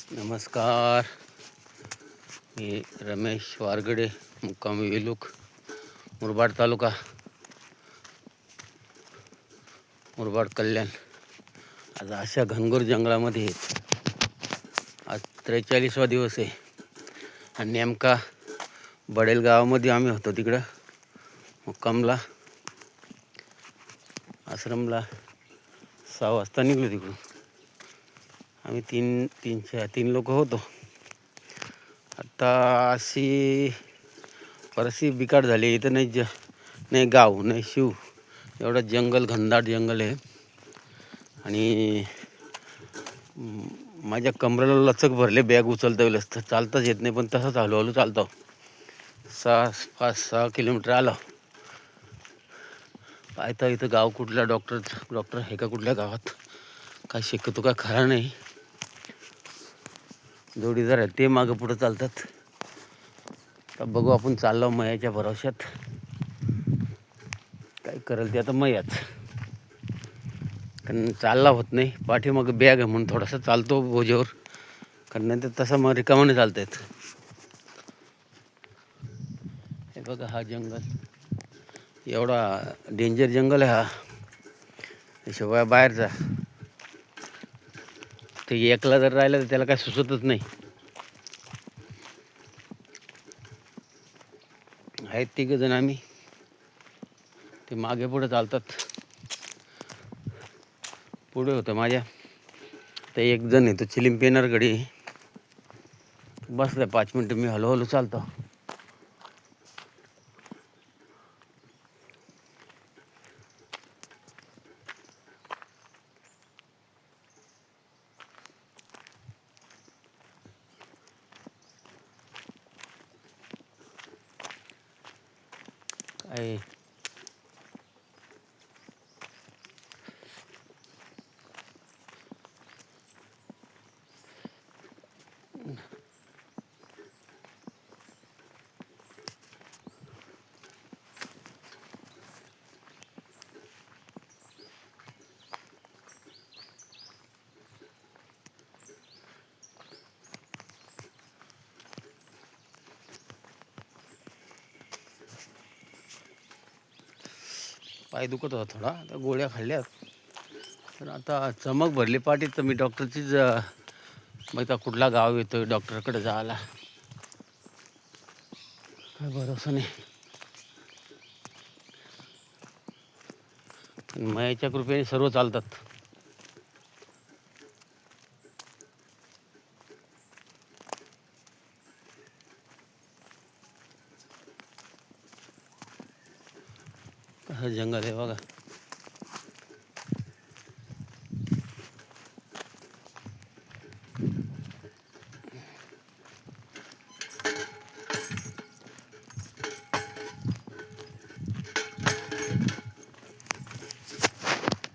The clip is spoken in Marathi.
नमस्कार. मी रमेश वारगडे, मुक्कामी वेलूक, मुरबाड तालुका, मुरबाड कल्याण. आज अशा घनघोर जंगलामध्ये आज 43वा दिवस आहे आणि नेमका बडेल गावामध्ये आम्ही होतो. तिकडं मुक्कामला आश्रमला 6 वाजता निघलो. तिकडून आम्ही तीन लोक होतो. आता अशी परिस्थिती बिकट झाली. इथं नाही गाव नाही शिव, एवढं जंगल, घनदाट जंगल आहे. आणि माझ्या कमरेला लचक भरले. बॅग उचलता येईल असतं, चालताच येत नाही, पण तसंच हळूहळू चालतो. 5-6 किलोमीटर आलो. पाहता इथं गाव कुठल्या डॉक्टर आहे का कुठल्या गावात, काय शिकतो का खरा नाही. जोडीदार आहे ते मागं पुढं चालतात. तर बघू, आपण चाललो मयाच्या भरोश्यात. काय करेल ते आता मयाच, कारण चालला होत नाही. पाठीमाग बॅग आहे म्हणून थोडासा चालतो बोजेवर, कारण नाही तर तसं मग रिकामाने चालता येत. हे बघा, हा जंगल एवढा डेंजर जंगल आहे हा. शिवाय बाहेरचा ते एकला जर राहिलं तर त्याला काय सुचतच नाही. आहेत 3 जण आम्ही, ते मागे पुढे चालतात. पुढे होतं माझ्या तर 1 जण आहे, तो चिलिम पेनर गडी बसलाय. 5 मिनटं मी हळूहळू चालतो. काय पाय दुखत होता थोडा, आता गोळ्या खाल्ल्यात. तर आता चमक भरली पाठीत. तर मी डॉक्टरचीच मग आता कुठला गाव येतोय डॉक्टरकडे जायला, काय भरोसा नाही. मायाच्या कृपेने सर्व चालतात. कसं जंगल आहे बघा.